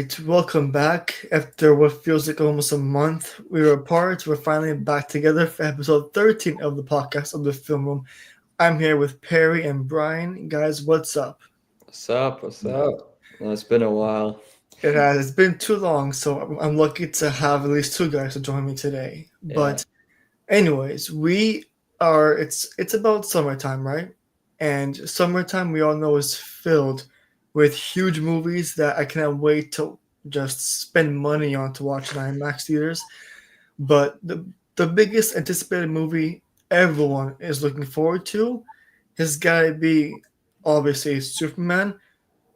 right, welcome back. After what feels like almost a month, we were apart. We're finally back together for episode 13 of the podcast of the Film Room. I'm here with Perry and Brian. Guys, what's up? What's up? What's up? Well, it's been a while. It's been too long, so I'm lucky to have at least two guys to join me today. Yeah. But anyways, we are it's about summertime, right? And summertime we all know is filled with huge movies that I cannot wait to just spend money on to watch in IMAX theaters. But the biggest anticipated movie everyone is looking forward to has gotta be obviously Superman,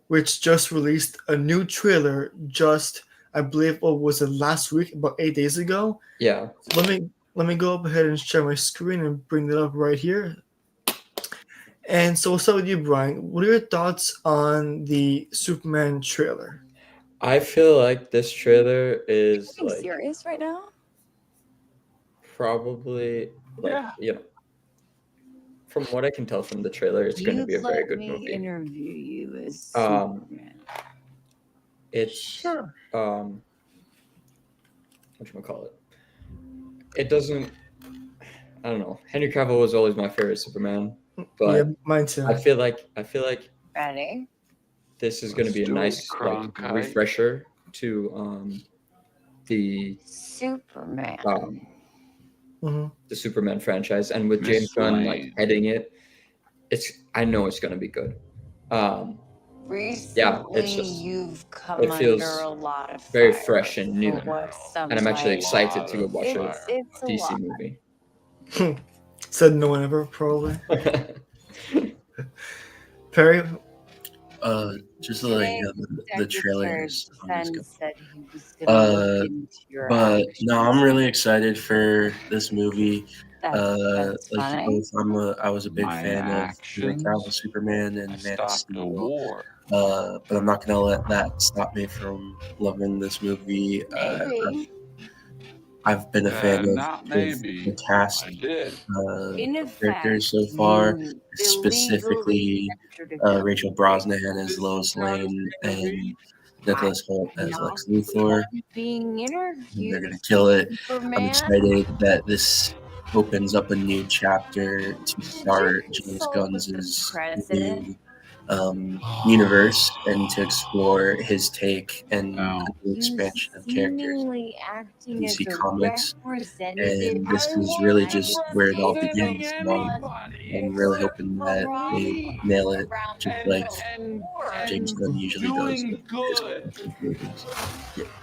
which just released a new trailer just I believe what was it last week, about 8 days ago. Yeah. Let me go up ahead and share my screen and bring it up right here. And so, we'll start with you, Brian. What are your thoughts on the Superman trailer? I feel like this trailer is Being serious right now? probably Yeah. from what I can tell from the trailer, it's going to be a very good movie. Interview you as Um, Superman. It's Sure. whatchamacallit. It doesn't. I don't know. Henry Cavill was always my favorite Superman, but Yeah, mine too. I feel like Ready? this is going to be a Stuart nice Cronkite. refresher to the Superman. Mhm. the Superman franchise, and with Miss James Gunn Lane. heading it, I know it's gonna be good. Recently, it's just- you've come it feels under a lot of very fire fresh and new, for what some and I'm actually might- excited to go watch It's a a DC lot. movie. Said no one ever, probably. Perry, Just to let you know, the trailer Secretary is of on this Defense go. said he was gonna look into your But no, I'm actions. really excited for this movie. That's Like funny. both, I was a big My fan of Henry actions Cavill Superman I and Man of stopped the Steel. war. But I'm not gonna let that stop me from loving this movie. Maybe. I've been a fan of Not the maybe. cast I did. In of effect, characters so far, you specifically illegally entered a Rachel Brosnahan as Lois Lane and Nicholas Hoult as Not Lex the Luthor. one being interviewed. They're gonna kill it. I'm Superman. excited that this opens up a new chapter to start James Gunn's new universe and to explore his take and Oh. a new expansion of characters Seemingly acting in DC as a Comics. representative. And this is really just where it all begins. I'm really hoping that they nail it just like James Gunn usually does Doing with good. his movies.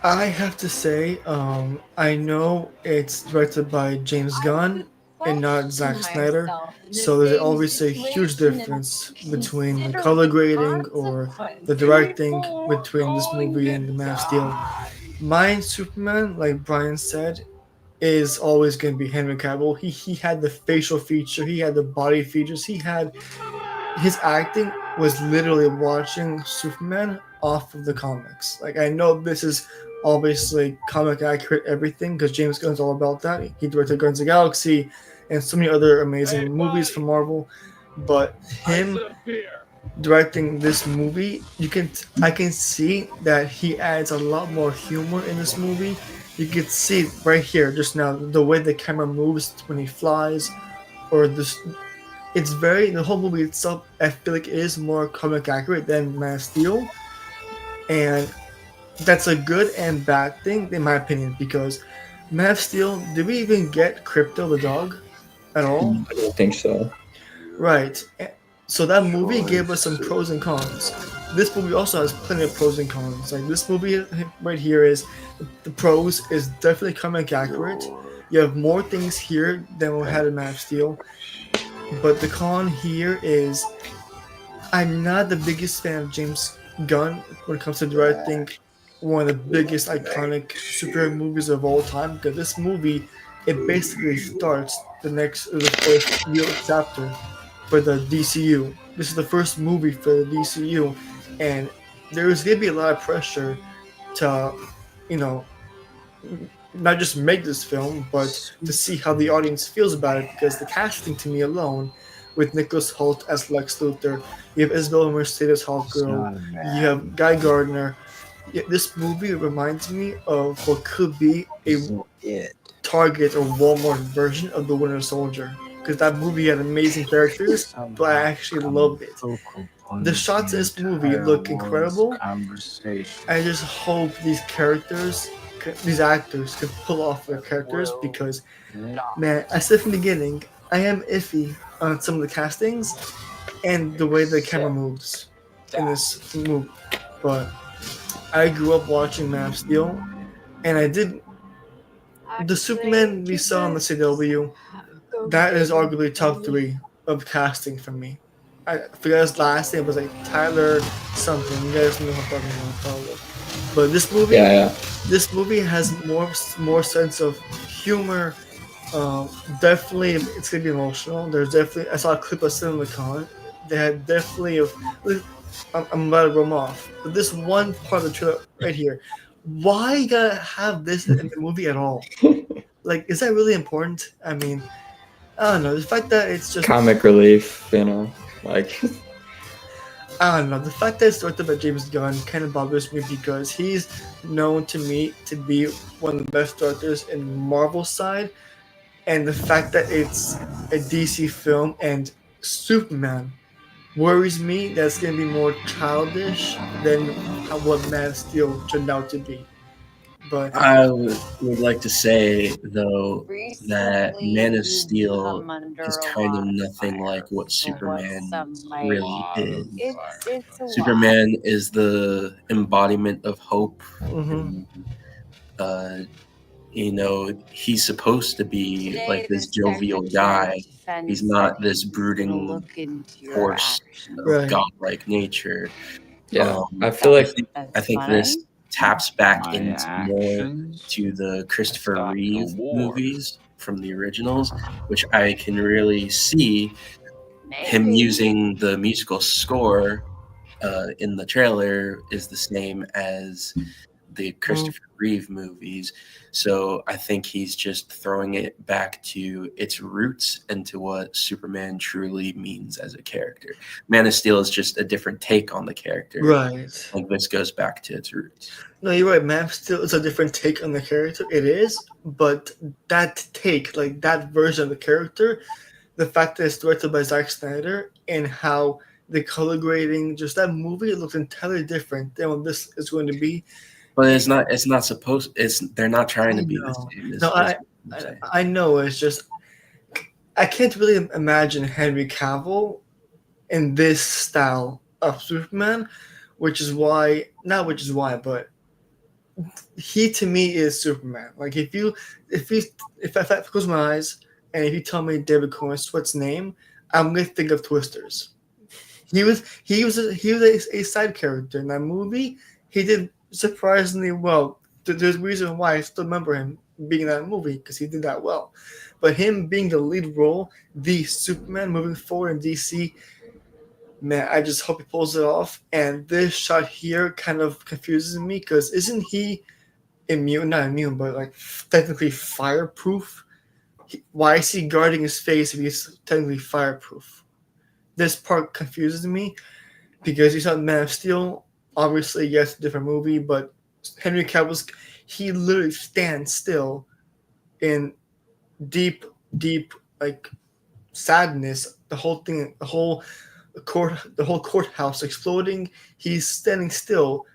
I have to say, I know it's directed by James Gunn and not Zack Snyder, so there's always a huge difference between the color grading or the directing between this movie and the Man of Steel. My Superman, like Brian said, is always going to be Henry Cavill. He had the facial feature, he had the body features, he had his acting was literally watching Superman off of the comics. Like I know this is obviously comic accurate everything because James Gunn's all about that. He directed Guardians of the Galaxy and so many other amazing movies from Marvel, but him directing this movie, I can see that he adds a lot more humor in this movie. You can see right here just now the way the camera moves when he flies, or this. It's the whole movie itself. I feel like it is more comic accurate than Man of Steel, and that's a good and bad thing in my opinion because Man of Steel. Did we even get Crypto the dog at all? I don't think so. Right. So that movie gave us some pros and cons. This movie also has plenty of pros and cons. Like this movie right here is the pros is definitely comic accurate. You have more things here than we had in Man of Steel. But the con here is I'm not the biggest fan of James Gunn when it comes to directing one of the biggest iconic superhero movies of all time. Because this movie, it basically starts the first real chapter for the DCU. This is the first movie for the DCU, and there is gonna be a lot of pressure to, you know, not just make this film, but to see how the audience feels about it. Because the casting, to me alone, with Nicholas Hoult as Lex Luthor, you have Isabella Mercedes Hawkgirl, you have Guy Gardner, Yeah, this movie reminds me of what could be a So it. Target or Walmart version of The Winter Soldier. Because that movie had amazing characters, but I Somehow actually become loved the it. focal The point of shots the in this movie entire look world's incredible. conversation. I just hope these characters, these actors, could pull off their characters Will because, not. man, I said from the beginning, I am iffy on some of the castings and the way the camera moves in this movie. But I grew up watching Man of Steel, and I did the Superman we saw on the CW. That is arguably top three of casting for me. I forgot his last name was like Tyler something. You guys know what I'm talking about, probably. But Yeah. this movie has more sense of humor. Definitely, it's gonna be emotional. There's definitely I saw a clip of CinemaCon. They had definitely of. I'm about to roam off, but this one part of the trailer right here. Why you gotta have this in the movie at all? Like, is that really important? I mean, I don't know. The fact that it's just Comic relief, like I don't know. The fact that it's directed by James Gunn kind of bothers me because he's known to me to be one of the best directors in Marvel side, and the fact that it's a DC film and Superman worries me that it's going to be more childish than what Man of Steel turned out to be. But I would like to say, though, that Recently, Man of you've Steel come under is a kind of lot of nothing like fire what for what Superman some might. really is. It's a lot. Superman is the embodiment of hope, mhm. and he's supposed to be Today, like the this jovial Secretary of guy. Defense He's said not this he's gonna brooding look into your force actions. of Right. godlike nature. yeah. Um, I feel like I That's think this funny. taps back My into more actions to the Christopher stop the Reeve war. movies from the originals, which I can really see him Maybe. using the musical score in the trailer is the same as the Christopher Reeve movies. So I think he's just throwing it back to its roots and to what Superman truly means as a character. Man of Steel is just a different take on the character. Right. I think this goes back to its roots. No, you're right. Man of Steel is a different take on the character. It is, but that take, like that version of the character, the fact that it's directed by Zack Snyder and how the color grading, just that movie looks entirely different than what this is going to be. But it's not. It's not supposed. They're not trying to be the know. same. No, Is what I'm saying. I know. It's just I can't really imagine Henry Cavill in this style of Superman, which is why not which is why, but he to me is Superman. Like if I close my eyes and if you tell me David Cohen Sweat's name, I'm gonna think of Twisters. He was a side character in that movie. He did surprisingly well. There's a reason why I still remember him being in that movie because he did that well. But him being the lead role, the Superman moving forward in DC, man, I just hope he pulls it off. And this shot here kind of confuses me because isn't he immune? Not immune, but like technically fireproof. Why is he guarding his face if he's technically fireproof? This part confuses me because you saw Man of Steel. Obviously, yes, different movie, but Henry Cavill's he literally stands still in deep, deep like sadness. The whole thing, the whole courthouse exploding. He's standing still,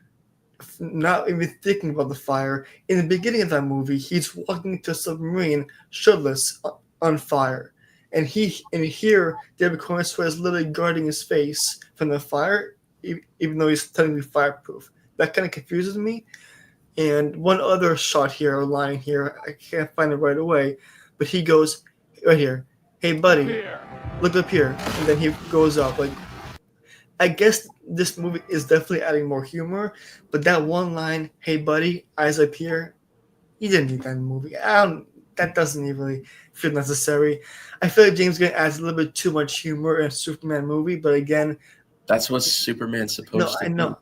not even thinking about the fire. In the beginning of that movie, he's walking to a submarine shirtless on fire. And here David Cohen is literally guarding his face from the fire, even though he's technically fireproof. That kind of confuses me. And one other shot here, or line here, I can't find it right away, but he goes right here, "Hey buddy, Here. look up here," and then he goes up. Like, I guess this movie is definitely adding more humor, but that one line, "Hey buddy, eyes up here," you didn't need that in the movie. That doesn't even really feel necessary. I feel like James Gunn adds a little bit too much humor in a Superman movie, but again, That's what Superman's supposed to be.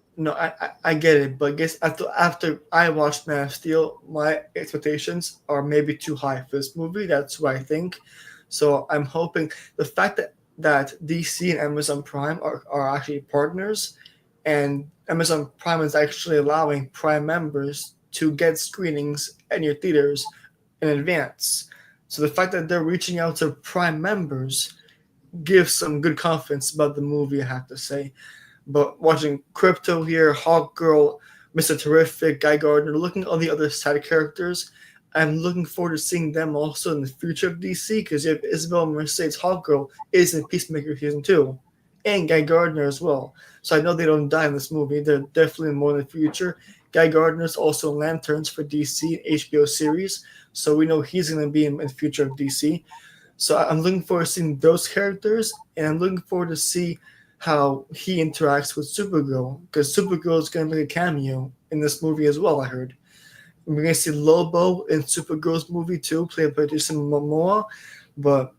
I get it, but I guess after I watched Man of Steel, my expectations are maybe too high for this movie. That's what I think. So I'm hoping the fact that DC and Amazon Prime are actually partners and Amazon Prime is actually allowing Prime members to get screenings in your theaters in advance. So the fact that they're reaching out to Prime members gives some good confidence about the movie, I have to say. But watching Crypto here, Hawk Girl, Mr. Terrific, Guy Gardner, looking at all the other side characters, I'm looking forward to seeing them also in the future of DC because you have Isabel Mercedes Hawk Girl is in Peacemaker Season 2, and Guy Gardner as well. So I know they don't die in this movie. They're definitely more in the future. Guy Gardner's also Lanterns for DC HBO series, so we know he's going to be in the future of DC. So I'm looking forward to seeing those characters, and I'm looking forward to see how he interacts with Supergirl, because Supergirl is going to make a cameo in this movie as well, I heard. We're going to see Lobo in Supergirl's movie too, played by Jason Momoa, but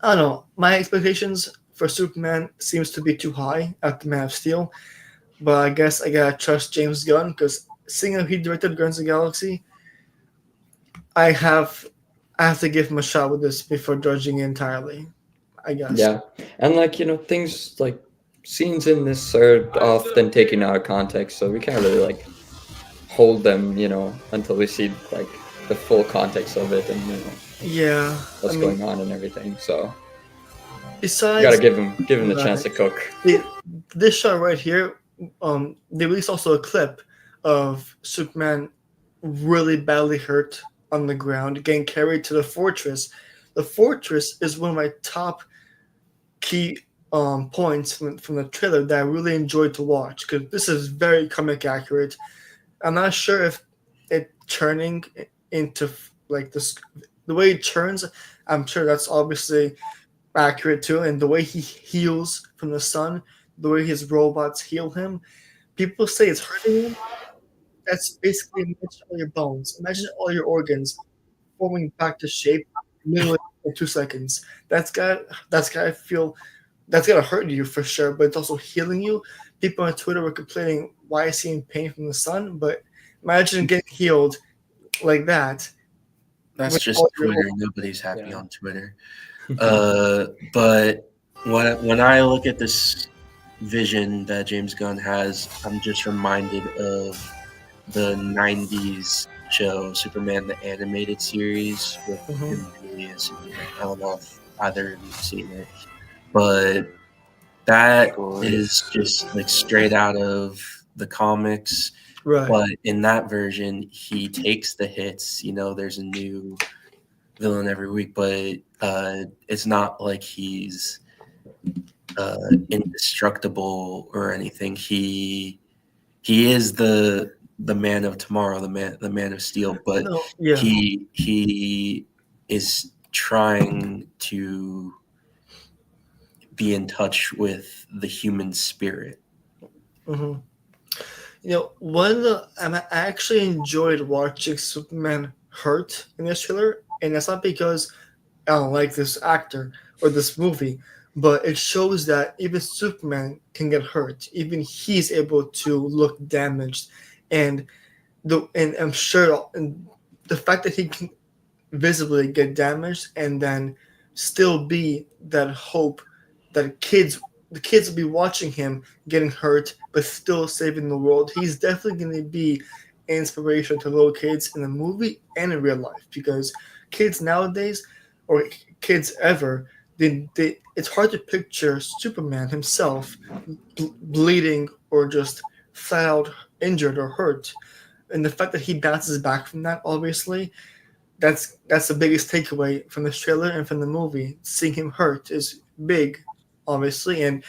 I don't know. My expectations for Superman seems to be too high after Man of Steel, but I guess I gotta trust James Gunn, because seeing how he directed Guardians of the Galaxy, I have I have to give him a shot with this before judging it entirely, I guess. Yeah, and things like scenes in this are often taken out of context, so we can't really hold them, until we see the full context of it and Yeah. what's going on and everything. So you Besides, gotta give him the chance to cook. This shot right here, they released also a clip of Superman really badly hurt on the ground, getting carried to the fortress. The fortress is one of my top key points from the trailer that I really enjoyed to watch, because this is very comic accurate. I'm not sure if it turning into this, the way it turns. I'm sure that's obviously accurate too, and the way he heals from the sun, the way his robots heal him. People say it's hurting him. That's basically imagine all your bones, imagine all your organs forming back to shape literally in 2 seconds. That's gotta hurt you for sure, but it's also healing you. People on Twitter were complaining, why is he in pain from the sun? But imagine getting healed like that. That's with just all your Twitter. Nobody's happy Yeah. on Twitter. But when I look at this vision that James Gunn has, I'm just reminded of the 90s show Superman the Animated Series with him being a Superman. I don't know if either of you've seen it, but that is just straight out of the comics. Right. But in that version, he takes the hits. There's a new villain every week, but it's not like he's indestructible or anything. He is the man of tomorrow, the man of steel, but No, yeah. he is trying to be in touch with the human spirit. Mm-hmm. I actually enjoyed watching Superman hurt in this trailer, and that's not because I don't like this actor or this movie, but it shows that even Superman can get hurt. Even he's able to look damaged, and I'm sure the fact that he can visibly get damaged and then still be that hope that the kids will be watching him getting hurt but still saving the world. He's definitely going to be an inspiration to little kids in the movie and in real life, because kids nowadays, or kids ever, it's hard to picture Superman himself bleeding or just flat out injured or hurt. And the fact that he bounces back from that, obviously, that's the biggest takeaway from this trailer and from the movie. Seeing him hurt is big, obviously, and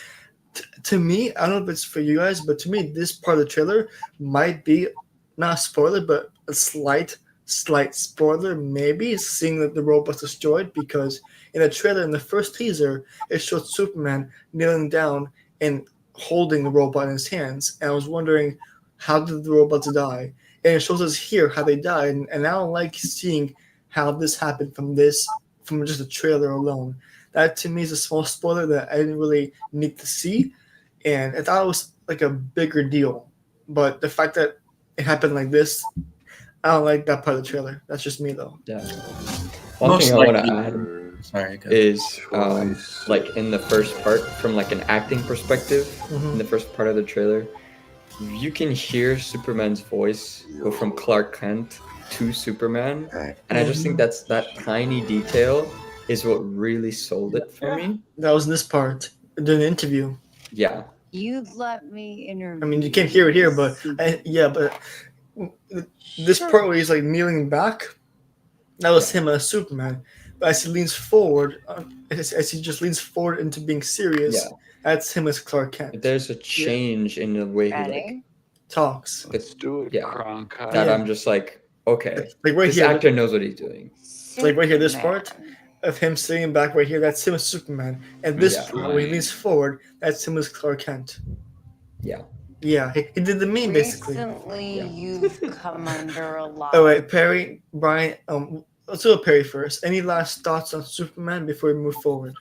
to me, I don't know if it's for you guys, but to me, this part of the trailer might be not a spoiler, but a slight spoiler, maybe, seeing that the robot's destroyed, because in the trailer, in the first teaser, it showed Superman kneeling down and holding the robot in his hands, and I was wondering, how did the robots die? And it shows us here how they died, and I don't like seeing how this happened from just a trailer alone. That to me is a small spoiler that I didn't really need to see, and I thought it was like a bigger deal. But the fact that it happened like this, I don't like that part of the trailer. That's just me, though. Yeah. One Most thing I want likely, to add. Sorry, go. is like in the first part, from like an acting perspective, in the first part of the trailer, you can hear Superman's voice go from Clark Kent to Superman, and I just think that tiny detail is what really sold it for me. That was in this part during the interview. Yeah. You'd let me interview. I mean, you can't hear it here, but but this part where he's like kneeling back, that was him as Superman. But as he leans forward, as he just leans forward into being serious, that's him as Clark Kent. There's a change in the way he like talks. Let's do it, Cronkite. That I'm just like, okay, like right this here, actor knows what he's doing. Like right here, this part of him sitting back right here, that's him as Superman. And this part where he leans forward, that's him as Clark Kent. Yeah. Yeah, he did the meme basically. Recently, you've come under a lot. All right, Perry, Brian, let's do Perry first. Any last thoughts on Superman before we move forward?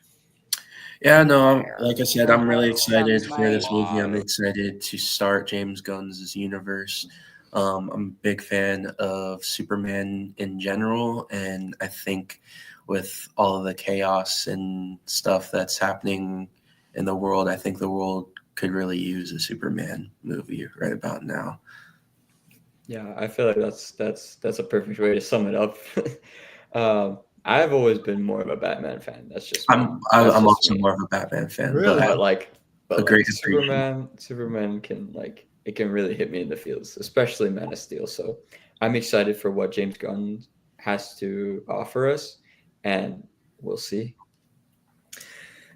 Yeah, no, like I said, I'm really excited for this movie. I'm excited to start James Gunn's universe. I'm a big fan of Superman in general, and I think with all of the chaos and stuff that's happening in the world, I think the world could really use a Superman movie right about now. Yeah, I feel like that's a perfect way to sum it up. I've always been more of a Batman fan. That's just I'm also more of a Batman fan. Really? but like Superman can like, it can really hit me in the feels, especially Man of Steel. So I'm excited for what James Gunn has to offer us, and we'll see.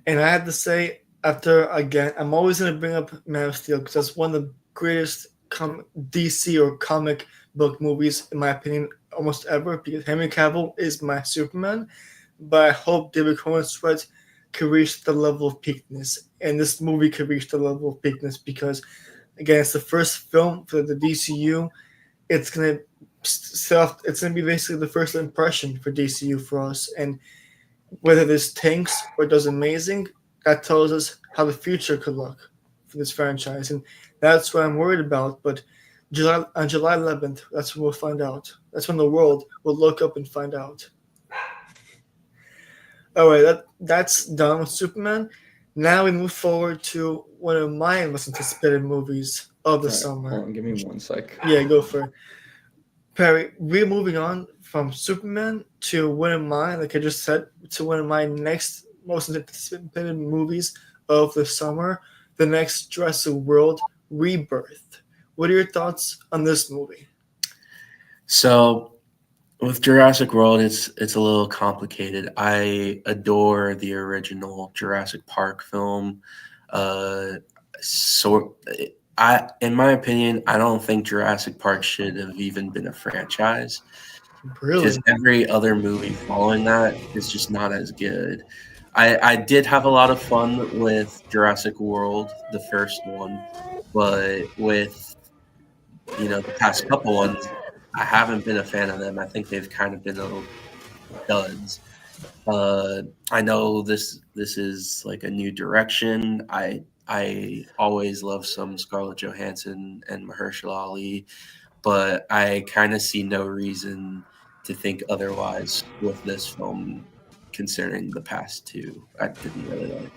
And I have to say, I'm always going to bring up Man of Steel because that's one of the greatest DC or comic book movies, in my opinion, almost ever, because Henry Cavill is my Superman. But I hope David Cohen's Sweat could reach the level of peakness, and this movie could reach the level of peakness because, again, it's the first film for the DCU. It's gonna be basically the first impression for DCU for us, and whether this tanks or does amazing, that tells us how the future could look for this franchise, and that's what I'm worried about. But on July 11th, that's when we'll find out. That's when the world will look up and find out. All right, that's done with Superman. Now we move forward to one of my most anticipated movies of the summer. Hold on, give me 1 sec. Yeah, go for it. Perry, we're moving on from Superman to one of mine, like I just said, to one of my next most anticipated movies of the summer, the next Jurassic World Rebirth. What are your thoughts on this movie? So with Jurassic World, it's a little complicated. I adore the original Jurassic Park film. In my opinion, I don't think Jurassic Park should have even been a franchise. Really? Because every other movie following that is just not as good. I did have a lot of fun with Jurassic World, the first one, but with the past couple ones, I haven't been a fan of them. I think they've kind of been little duds. I know this is like a new direction. I always love some Scarlett Johansson and Mahershala Ali, but I kind of see no reason to think otherwise with this film, considering the past two I didn't really like.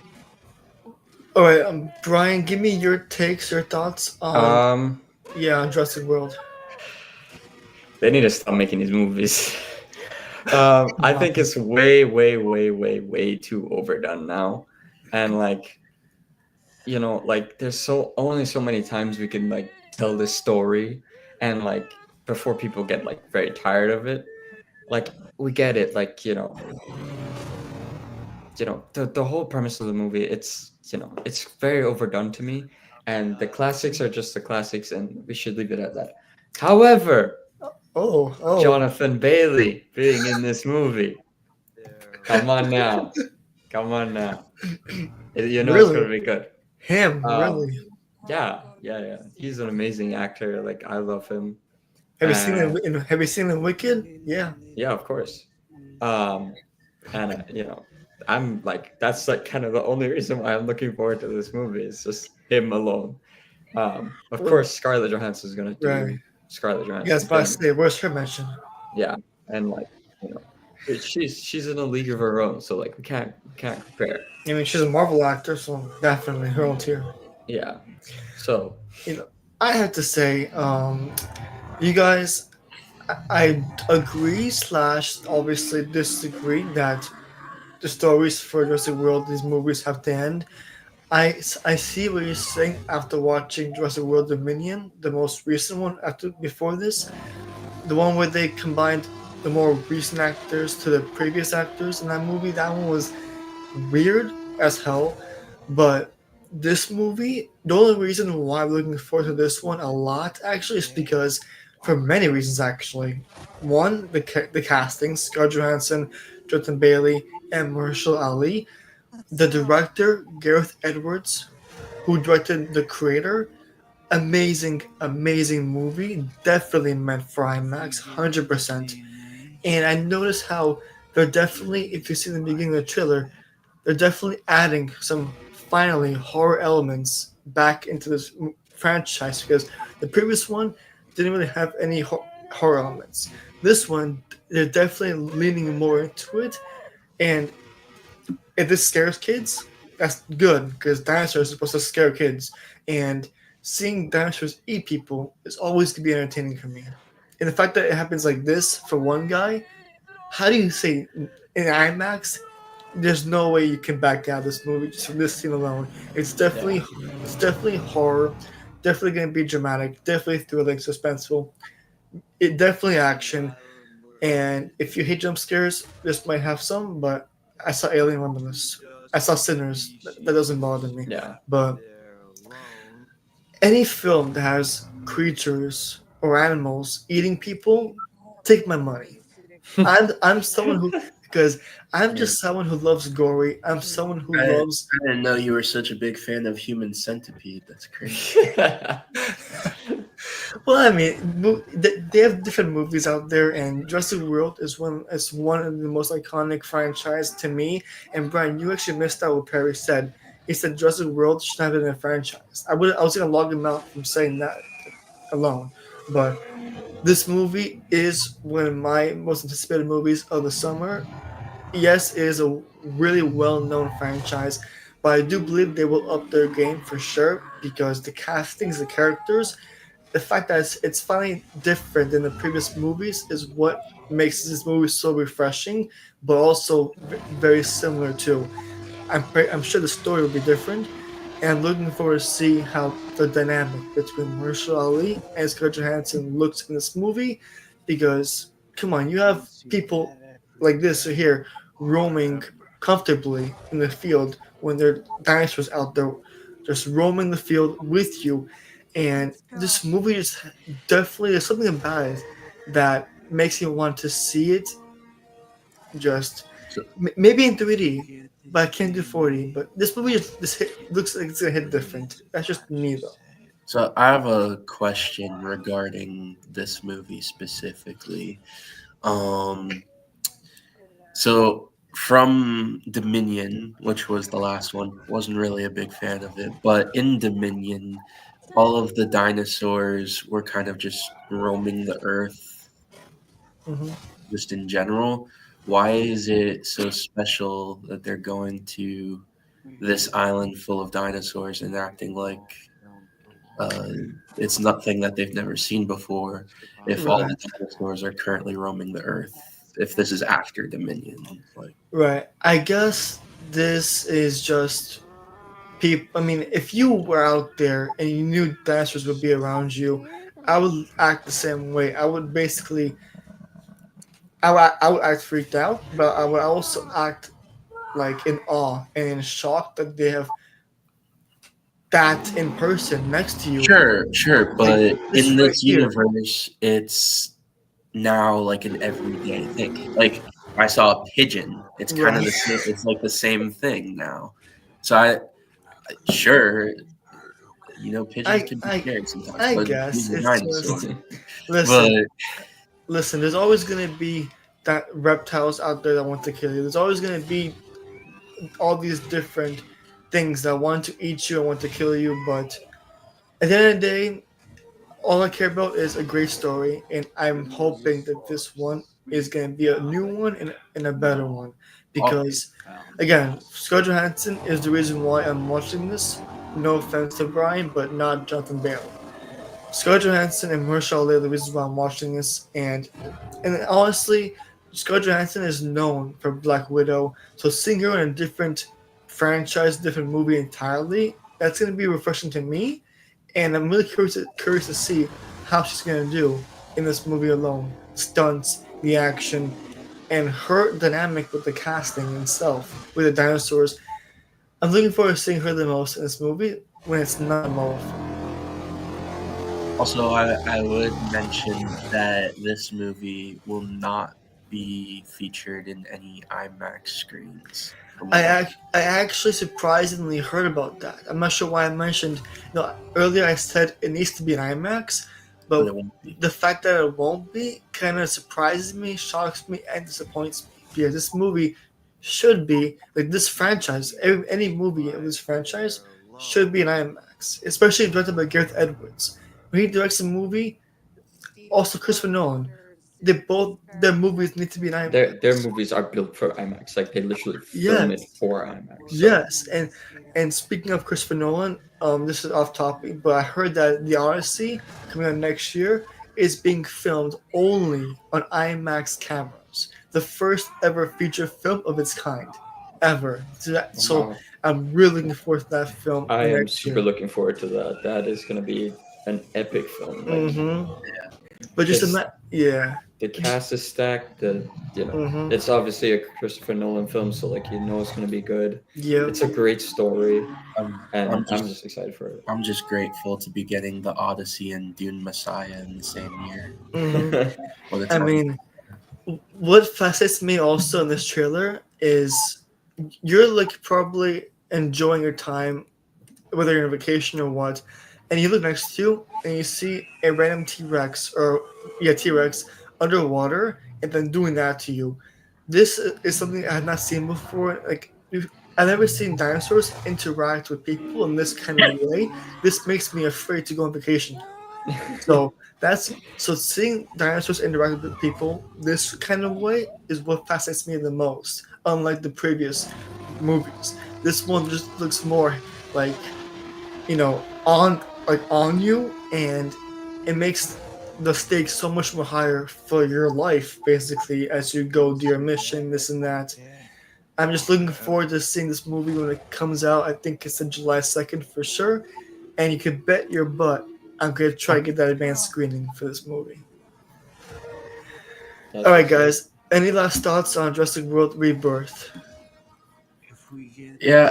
All right, Brian, give me your takes, your thoughts on on Jurassic World. They need to stop making these movies. I think it's way, way, way, way, way too overdone now, and there's only so many times we can like tell this story, and like before people get like very tired of it. Like we get it, the whole premise of the movie, it's very overdone to me, and the classics are just the classics, and we should leave it at that. However, Jonathan Bailey being in this movie, come on now, it's gonna be good. Him, really? Yeah. He's an amazing actor. Like I love him. Have you seen in Wicked? Yeah. Yeah, of course. I'm like, that's like kind of the only reason why I'm looking forward to this movie. It's just him alone. Of course, Scarlett Johansson is gonna do Scarlett Johansson. Yes, but I say, where's her mention? Yeah, and she's in a league of her own, so like we can't compare. I mean, she's a Marvel actor, so definitely her own tier. Yeah. So You know, I have to say, you guys, I agree slash obviously disagree that the stories for Jurassic World, these movies have to end. I see what you're saying after watching Jurassic World Dominion, the most recent one after before this, the one where they combined the more recent actors to the previous actors in that movie. That one was weird as hell, but this movie, the only reason why I'm looking forward to this one a lot actually is because, for many reasons actually. One, the casting, Scarlett Johansson, Jonathan Bailey, and Marshall Ali. The director, Gareth Edwards, who directed The Creator, amazing, amazing movie. Definitely meant for IMAX, 100%. And I noticed how they're definitely, if you see the beginning of the trailer, they're definitely adding some finally horror elements back into this franchise because the previous one didn't really have any horror elements. This one, they're definitely leaning more into it, and if this scares kids, that's good because dinosaurs are supposed to scare kids, and seeing dinosaurs eat people is always going to be entertaining for me. And the fact that it happens like this for one guy, how do you say in IMAX? There's no way you can back out of this movie just from this scene alone. It's definitely horror, definitely going to be dramatic, definitely thrilling, suspenseful. It definitely action. And if you hate jump scares, this might have some, but I saw Alien Romulus. I saw Sinners. That doesn't bother me. yeah. But any film that has creatures or animals eating people, take my money. I'm someone who because I'm Yeah. just someone who loves gory. I'm someone who I, loves. I didn't know you were such a big fan of Human Centipede. That's crazy. Well, I mean, they have different movies out there, and Jurassic World is one of the most iconic franchise to me. And Brian, you actually missed out what Perry said. He said Jurassic World should have been a franchise. I was gonna log him out from saying that alone, but this movie is one of my most anticipated movies of the summer. Yes, it is a really well-known franchise, but I do believe they will up their game for sure because the castings, the characters, the fact that it's finally different than the previous movies is what makes this movie so refreshing, but also very similar too. I'm sure the story will be different, and I'm looking forward to see how the dynamic between Marshall Ali and Scarlett Johansson looks in this movie. Because come on, you have people like this here roaming comfortably in the field when there are dinosaurs out there just roaming the field with you, and this movie is definitely there's something about it that makes you want to see it just So, maybe in 3D, but I can't do 4D. But this movie looks like it's gonna hit different. That's just me though. so I have a question regarding this movie specifically. Um, so from Dominion, which was the last one, wasn't really a big fan of it, but in Dominion, all of the dinosaurs were kind of just roaming the earth Hmm. just in general. Why is it so special that they're going to this island full of dinosaurs and acting like uh, it's nothing that they've never seen before if all the Right, dinosaurs are currently roaming the earth, if this is after Dominion? Like, right. I guess this is just people. I mean, if you were out there and you knew dinosaurs would be around you, I would act the same way. I would basically, I would act freaked out, but I would also act like in awe and in shock that they have that in person next to you. sure, Like but this in right this here. universe, it's now like an everyday thing. Like I saw a pigeon. It's kind of Right. the same. It's like the same thing now. So sure, pigeons I can be I scary sometimes, I but guess he's a it's dinosaur. just But listen, listen. There's always gonna be that reptiles out there that want to kill you. There's always gonna be all these different things that want to eat you and want to kill you. But at the end of the day, all I care about is a great story, and I'm hoping that this one is going to be a new one and a better one Oh, because, again, Scarlett Johansson is the reason why I'm watching this. No offense to Brian, but not Jonathan Bale. Scarlett Johansson and Mahershala Ali are the reasons why I'm watching this, and honestly, Scarlett Johansson is known for Black Widow, so seeing her in a different franchise, different movie entirely, that's going to be refreshing to me, and I'm really curious to see how she's going to do in this movie alone. Stunts, the action, and her dynamic with the casting itself, with the dinosaurs. I'm looking forward to seeing her the most in this movie when it's not a Moa film. Also, I would mention that this movie will not be featured in any IMAX screens. I actually surprisingly heard about that. I'm not sure why I mentioned. Earlier I said it needs to be an IMAX, But but it won't be. the fact that it won't be kind of surprises me, shocks me, and disappoints me because this movie should be like this franchise. Any movie of this franchise should be an IMAX, especially directed by Gareth Edwards. When he directs a movie, also Christopher Nolan, their movies need to be an IMAX. Their movies are built for IMAX. Like they literally film it Yes. for IMAX. So. Yes, and speaking of Christopher Nolan, this is off topic, but I heard that The Odyssey coming out next year is being filmed only on IMAX cameras, the first ever feature film of its kind, ever. So Wow. I'm really looking forward to that film I am next super year. looking forward to that. That is gonna be an epic film. Like But just Just- yeah. the cast is stacked. Mhm. It's obviously a Christopher Nolan film, so like you know it's gonna be good. Yeah. It's a great story, and I'm I'm just, just excited for it. I'm just grateful to be getting the Odyssey and Dune Messiah in the same year. Mhm. Well, I mean, what fascinates me also in this trailer is you're like probably enjoying your time, whether you're on vacation or what, and you look next to you and you see a random T-Rex underwater and then doing that to you. This is something I have not seen before. I've never seen dinosaurs interact with people in this kind of way. This makes me afraid to go on vacation. So seeing dinosaurs interact with people this kind of way is what fascinates me the most. Unlike the previous movies, this one just looks more like on you, and it makes the stakes so much more higher for your life basically as you go do your mission, this and that. I'm just looking forward to seeing this movie when it comes out. I think it's on July 2nd for sure, and you can bet your butt I'm gonna try to get that advanced screening for this movie. That's All right, what's up. guys. Any last thoughts on Jurassic World Rebirth? yeah,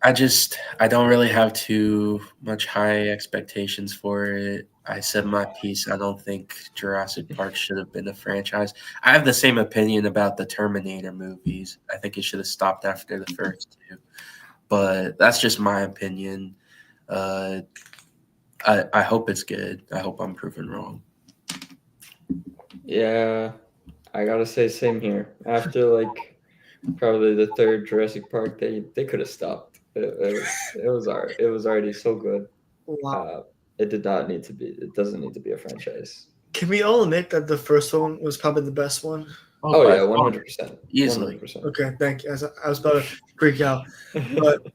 I don't really have too much high expectations for it. I said my piece. I don't think Jurassic Park should have been a franchise. I have the same opinion about the Terminator movies. I think it should have stopped after the first two. But that's just my opinion. I hope it's good. I hope I'm proven wrong. Yeah, I gotta say same here. After like probably the third Jurassic Park, they could have stopped. It was already so good. Wow. It did not need to be. It doesn't need to be a franchise. Can we all admit that the first one was probably the best one? Oh by yeah, far, 100%. easily. 100%. Okay, thank you. I was about to freak out. But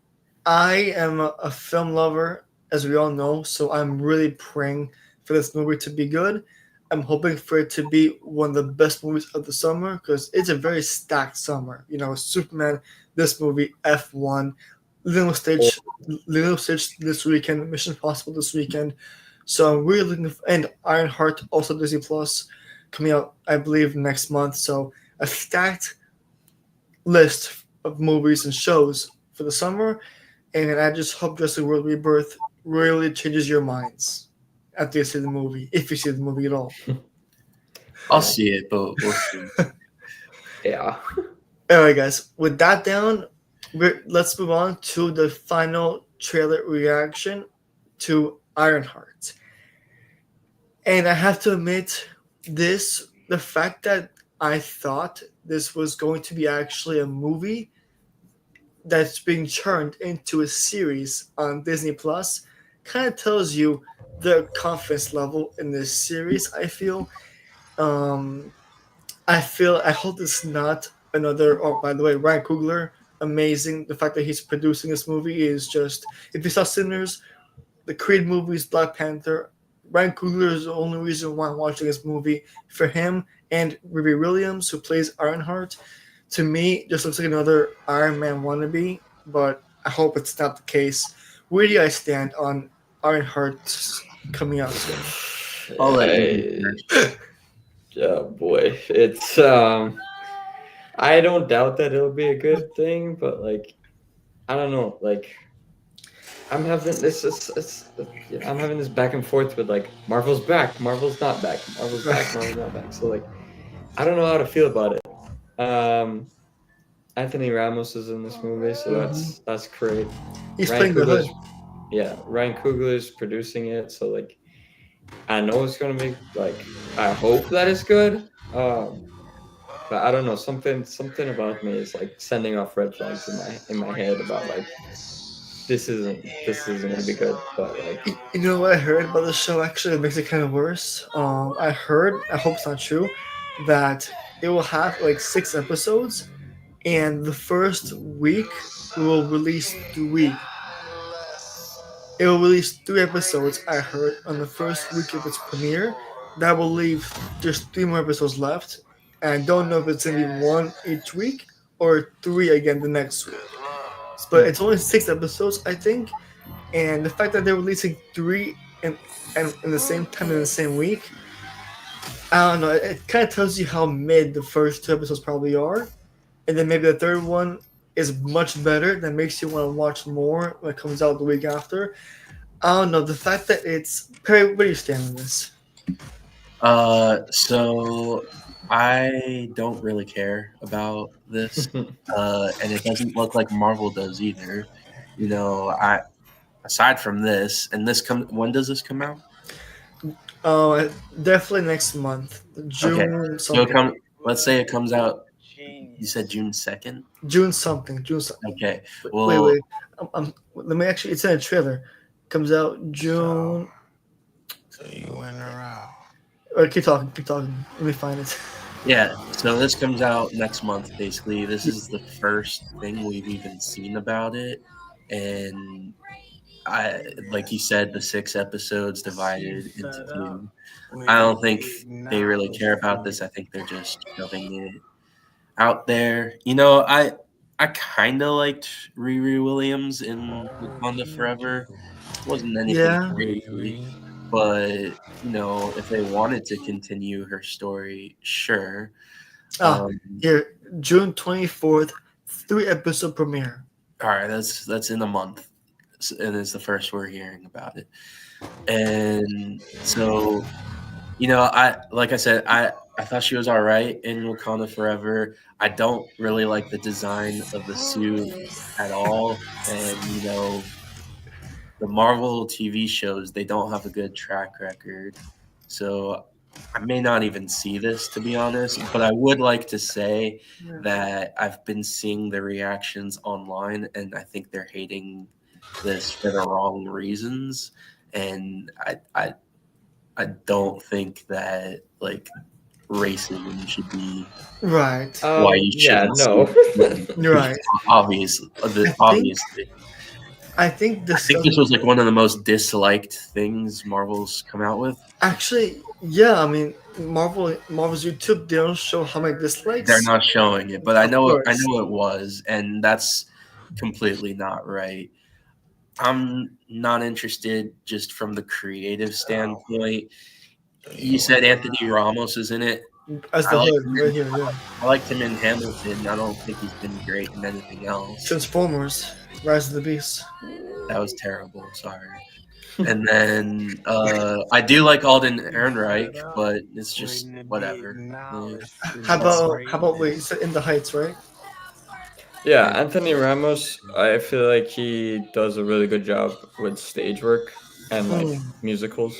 I am a film lover, as we all know, so I'm really praying for this movie to be good. I'm hoping for it to be one of the best movies of the summer because it's a very stacked summer. Superman, this movie, F1, Lilo Stitch, this weekend, Mission Impossible this weekend. So I'm really looking for, and IronHeart, also Disney Plus, coming out, I believe, next month. So a stacked list of movies and shows for the summer, and I just hope Jurassic World Rebirth really changes your minds after you see the movie, if you see the movie at all. I'll see it, but we'll see. Yeah. All right, guys. With that down, let's move on to the final trailer reaction to IronHeart. And I have to admit, the fact that I thought this was going to be actually a movie that's being turned into a series on Disney Plus kind of tells you the confidence level in this series, I feel. I hope it's not another. Oh, by the way, Ryan Coogler, amazing. The fact that he's producing this movie is just. If you saw Sinners, the Creed movies, Black Panther, Ryan Coogler is the only reason why I'm watching this movie. For him and Ruby Williams, who plays Ironheart, to me, just looks like another Iron Man wannabe. But I hope it's not the case. Where do you guys stand on Ironheart coming out soon? I'll let I- you first. Oh boy, it's I don't doubt that it'll be a good thing, but like, I don't know, like, I'm having I'm having this back and forth with like Marvel's back, Marvel's not back, Marvel's back, Marvel's not back. So like, I don't know how to feel about it. Anthony Ramos is in this movie, so that's great. He's playing the hood. Yeah, Ryan Coogler's producing it, so like, I know it's gonna be like, I hope that it's good. But I don't know, something about me is like sending off red flags in my head about like, this isn't gonna be good. But like, You know what I heard about the show? Actually, it makes it kind of worse. I heard, I hope it's not true, that it will have like 6 episodes, and the first week it will release 3. It will release 3 episodes. I heard on the first week of its premiere. That will leave just 3 more episodes left, and I don't know if it's gonna be 1 each week or 3 again the next week. But it's only 6 episodes, I think, and the fact that they're releasing 3 and in the same time in the same week, I don't know. It kind of tells you how mid the first 2 episodes probably are, and then maybe the third one is much better. That makes you want to watch more when it comes out the week after. I don't know. The fact that it's Perry, where do you stand on this? So I don't really care about this, and it doesn't look like Marvel does either. You know, aside from this, and when does this come out? Definitely next month, June. Okay, so let's say it comes out. You said June 2nd? June something. Okay. Well, wait. Let me actually. It's in a trailer. Comes out June. So you went around. Keep talking. Let me find it. Yeah. So this comes out next month. Basically, this is the first thing we've even seen about it, and like you said, the 6 episodes divided into 2. I don't think they really care about this. I think they're just shoving it out there. You know, I kind of liked Riri Williams in Wakanda Forever. It wasn't anything crazy, but you know, if they wanted to continue her story, sure. Here, June 24th, 3-episode premiere. All right, that's in a month, and it's the first we're hearing about it. And so, you know, like I said, I thought she was all right in Wakanda Forever. I don't really like the design of the suit at all. And, you know, the Marvel TV shows, they don't have a good track record. So I may not even see this, to be honest. But I would like to say that I've been seeing the reactions online, and I think they're hating this for the wrong reasons. And I don't think that, like, racism should be right. Why you shouldn't see right. Obviously. I think this was like one of the most disliked things Marvel's come out with. Actually, yeah. I mean, Marvel's YouTube, they don't show how many dislikes. They're not showing it, but I know it was, and that's completely not right. I'm not interested just from the creative standpoint. You said Anthony Ramos is in it. As the hood, right here, yeah. I liked him in Hamilton. I don't think he's been great in anything else. Transformers, Rise of the Beast. That was terrible. Sorry. And then I do like Alden Ehrenreich, but it's just whatever. Yeah. How about wait? You said In the Heights, right? Yeah, Anthony Ramos, I feel like he does a really good job with stage work and like musicals.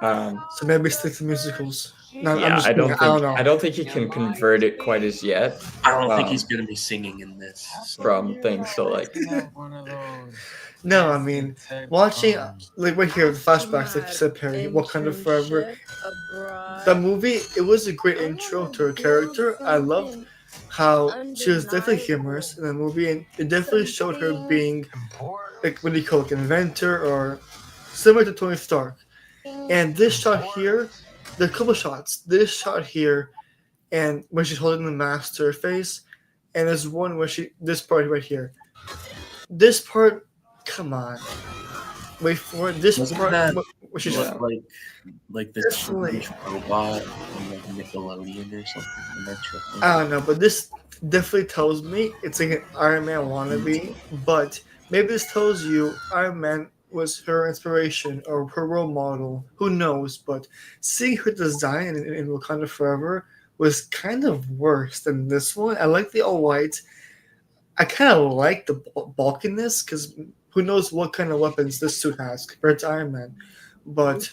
So maybe stick to musicals. No, Yeah, I'm just I don't I don't think know. I don't think he can convert it quite as yet. I don't think he's gonna be singing in this. So. From things. So like, One of those. No, I mean, watching like right here the flashbacks, like you said, Perry, Wakanda Forever. The movie, it was a great intro to her character. I loved how she was definitely humorous in the movie, and it definitely showed her being like what do you call it, an inventor or similar to Tony Stark. And this shot here, there are a couple shots. This shot here, and when she's holding the mask to her face, and there's one where this part right here. This part, come on, wait for it. This Wasn't part, that where she's Yeah. like the Definitely. teenage robot from like Nickelodeon or something? Am I tripping? I don't know, but this definitely tells me it's like an Iron Man wannabe. But maybe this tells you Iron Man was her inspiration or her role model. Who knows? But seeing her design in Wakanda Forever was kind of worse than this one. I like the all white. I kind of like the bulkiness because who knows what kind of weapons this suit has compared to Iron Man. But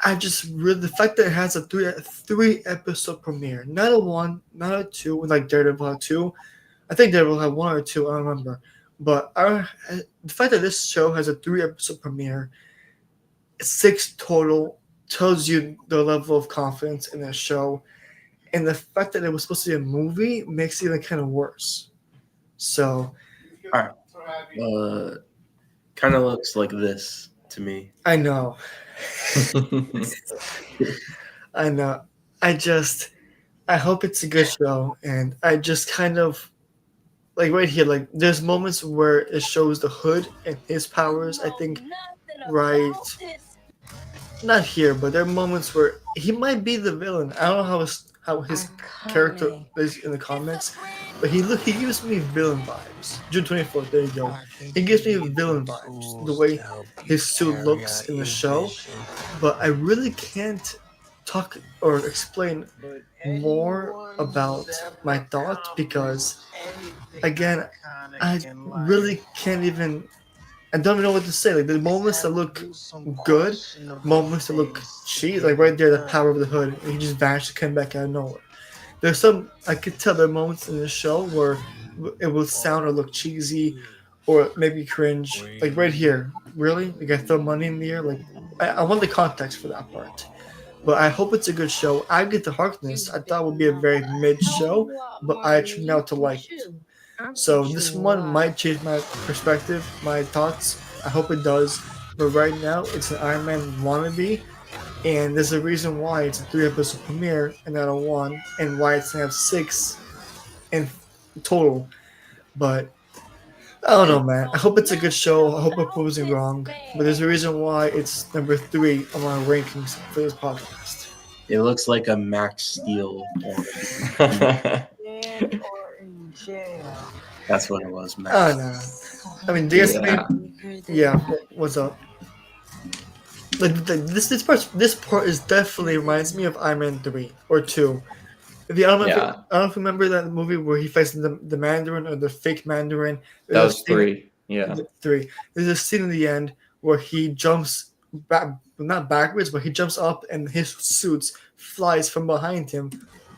I just really the fact that it has a three episode premiere, not a one, not a two, like Daredevil had two. I think Daredevil had one or two, I don't remember. But the fact that this show has a 3 episode premiere, 6 total, tells you the level of confidence in the show, and the fact that it was supposed to be a movie makes it even kind of worse. So, Kind of looks like this to me. I know. I know. I hope it's a good show, and I just kind of like right here, like there's moments where it shows the Hood and his powers. I think right, not here, but there are moments where he might be the villain. I don't know how his character is in the comics, but he gives me villain vibes. June 24th, there you go. He gives me villain vibes, the way his suit looks in the show. But I really can't talk or explain more about my thoughts because, again, I really can't even. I don't even know what to say. Like the moments that look good, moments that look cheap, like right there, the power of the Hood, he just vanished and came back out of nowhere. There's some I could tell there are moments in the show where it will sound or look cheesy, or maybe cringe. Like right here, really, like I throw money in the air. Like I want the context for that part. But I hope it's a good show. I get the Harkness. I thought it would be a very mid show, but I turned out to like it. So this one might change my perspective, my thoughts. I hope it does. But right now, it's an Iron Man wannabe, and there's a reason why it's a 3 episode premiere and not a one, and why it's gonna have 6 in total. But I don't know, man. I hope it's a good show. I hope I'm proving wrong. But there's a reason why it's number 3 on my rankings for this podcast. It looks like a Max Steel. That's what it was, Max. Oh no. I mean, yeah. What's up? Like this part is definitely reminds me of Iron Man 3 or 2. I don't know if you remember that movie where he fights the Mandarin or the fake Mandarin. That was 3. Yeah. 3. There's a scene in the end where he jumps back, not backwards, but he jumps up and his suit flies from behind him.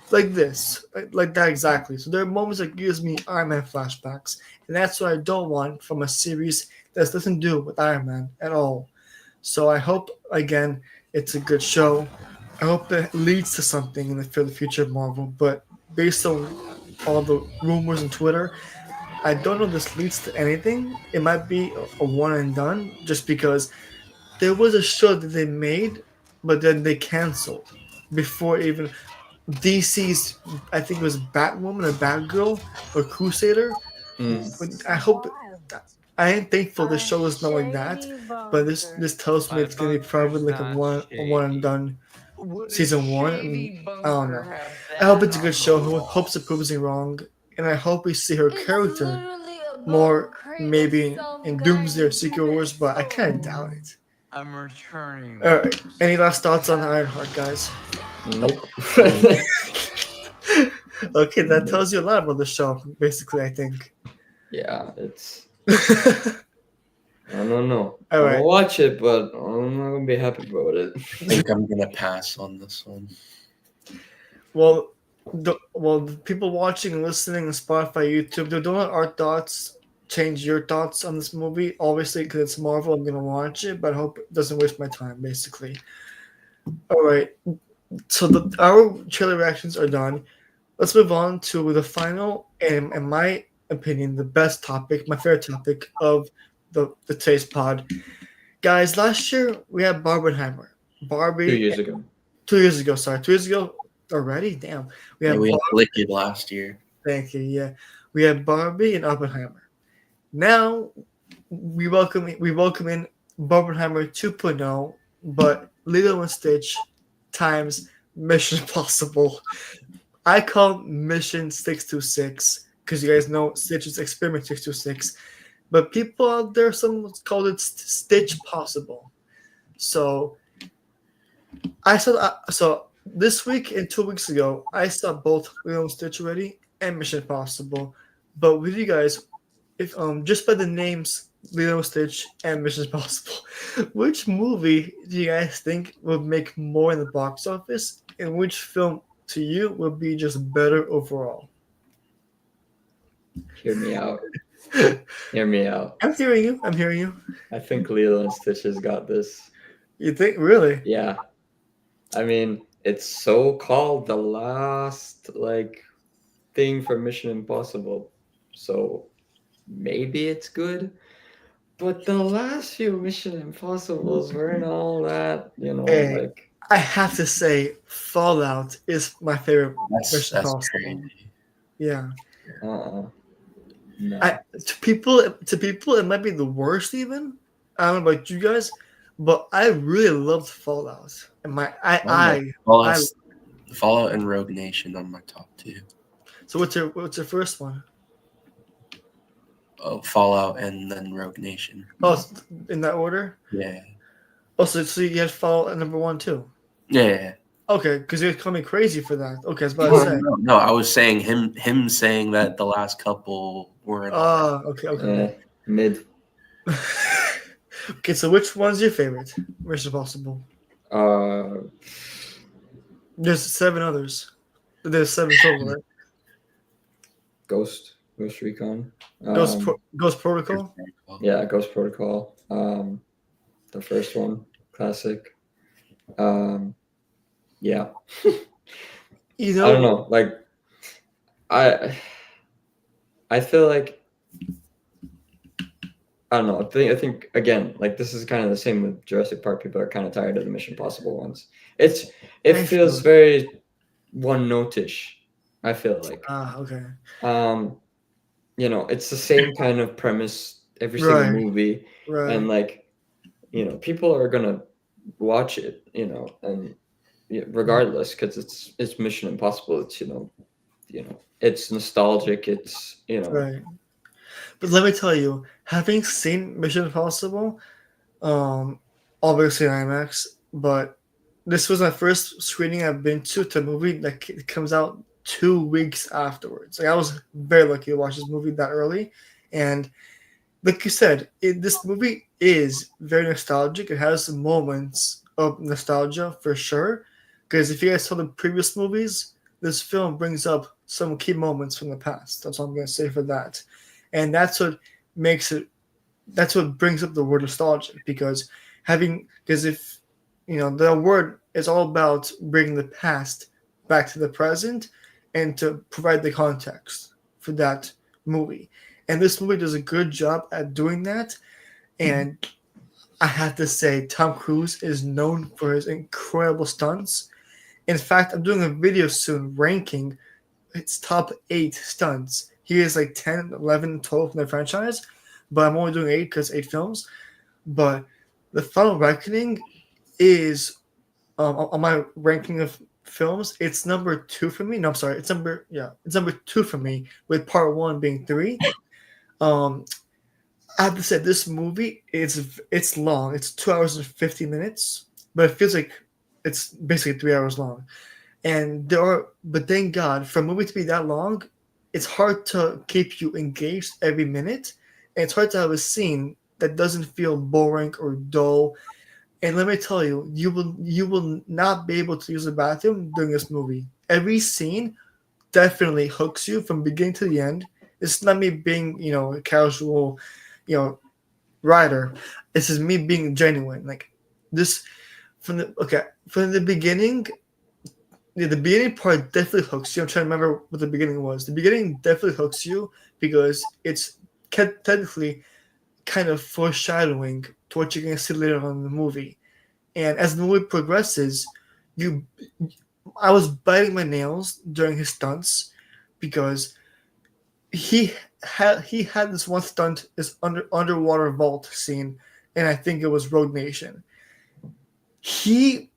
Like this, like that exactly. So there are moments that gives me Iron Man flashbacks, and that's what I don't want from a series that doesn't do with Iron Man at all. So I hope again it's a good show. I hope it leads to something for the future of Marvel. But based on all the rumors on Twitter, I don't know if this leads to anything. It might be a one and done, just because there was a show that they made, but then they canceled before even. DC's, I think it was Batwoman or Batgirl or Crusader. I hope. I am thankful the show is not like that, but this tells me it's gonna be probably like a one and done season 1. I don't know. I hope it's a good show. I hope it proves me wrong, and I hope we see her character more maybe in Doomsday or Secret Wars, but I kind of doubt it. I'm returning. All right. Any last thoughts on IronHeart, guys? Nope. Okay, that tells you a lot about the show, basically, I think. Yeah, it's I don't know. All right. I'll watch it, but I'm not gonna be happy about it. I think I'm gonna pass on this one. Well, the people watching and listening on Spotify, YouTube, don't let our thoughts change your thoughts on this movie. Obviously, because it's Marvel, I'm gonna watch it, but I hope it doesn't waste my time. Basically. All right. So our trailer reactions are done. Let's move on to the final and, in my opinion, the best topic, my favorite topic of the today's pod. Guys, last year we had Barbenheimer. Barbie. 2 years ago. 2 years ago, sorry. 2 years ago already? Damn. We had We had Barbie. Liquid last year. Thank you, yeah. We had Barbie and Oppenheimer. Now we welcome in Barbenheimer 2.0, but Lilo and Stitch times Mission Impossible. I call Mission 626 because you guys know Stitch's Experiment 626, but people out there some called it Stitch Possible. So so this week and 2 weeks ago I saw both Lilo and Stitch already and Mission Impossible. But with you guys, if just by the names Lilo and Stitch and Mission Impossible, which movie do you guys think would make more in the box office, and which film to you would be just better overall? Hear me out. Hear me out. I'm hearing you. I'm hearing you. I think Lilo and Stitch has got this. You think really? Yeah. I mean, it's so called the last thing for Mission Impossible. So maybe it's good. But the last few Mission Impossibles weren't all that, Hey. I have to say, Fallout is my favorite Mission That's Impossible. crazy. Yeah. No. To people, it might be the worst. Even I don't know about you guys, but I really loved Fallout. And Fallout and Rogue Nation are my top two. So what's your first one? Oh, Fallout and then Rogue Nation. Oh, in that order? Yeah. Oh, so you had Fallout at number 1 too? Yeah. Okay, because you're coming crazy for that. Okay, that's what I was saying. No, I was saying him saying that the last couple weren't. Okay. Mid. Okay, so which one's your favorite? Mission Impossible. There's 7 others. There's 7 total, right? Ghost Recon. Ghost Protocol. Yeah, Ghost Protocol. The first one, classic. Yeah. You know, I don't know. I feel like I don't know. I think again, this is kind of the same with Jurassic Park. People are kind of tired of the Mission Impossible ones. It feels very one note-ish. I feel like. Okay. It's the same kind of premise every single movie, right? And people are gonna watch it, and regardless, because it's Mission Impossible. It's it's nostalgic. It's right. But let me tell you, having seen Mission Impossible, obviously in IMAX, but this was my first screening I've been to a movie that comes out 2 weeks afterwards. I was very lucky to watch this movie that early, and like you said, this movie is very nostalgic. It has some moments of nostalgia for sure, because if you guys saw the previous movies, this film brings up some key moments from the past. That's all I'm going to say for that. And that's what brings up the word nostalgic, because if the word is all about bringing the past back to the present and to provide the context for that movie. And this movie does a good job at doing that. And I have to say, Tom Cruise is known for his incredible stunts. In fact, I'm doing a video soon ranking its top 8 stunts. He is 10, 11, 12 in the franchise, but I'm only doing 8 because 8 films. But The Final Reckoning is, on my ranking of films, it's number 2 for me. No, I'm sorry. It's number 2 for me, with part 1 being 3. I have to say, this movie it's long. It's 2 hours and 50 minutes, but it feels like it's basically 3 hours long. But thank God, for a movie to be that long, it's hard to keep you engaged every minute, and it's hard to have a scene that doesn't feel boring or dull. And let me tell you, you will not be able to use the bathroom during this movie. Every scene definitely hooks you from beginning to the end. It's not me being, a casual, writer. This is me being genuine. Like this from the beginning. Yeah, the beginning part definitely hooks you. I'm trying to remember what the beginning was. The beginning definitely hooks you because it's technically kind of foreshadowing to what you're going to see later on in the movie. And as the movie progresses, you, I was biting my nails during his stunts because he had this one stunt, this underwater vault scene, and I think it was Rogue Nation. He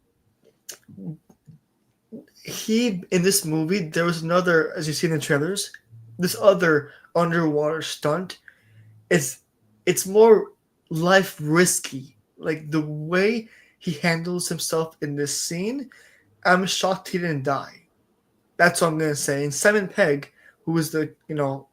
he in this movie there was another, as you see in the trailers, this other underwater stunt. It's it's more life risky, like the way he handles himself in this scene. I'm shocked he didn't die. That's what I'm gonna say. And Simon Pegg, who was the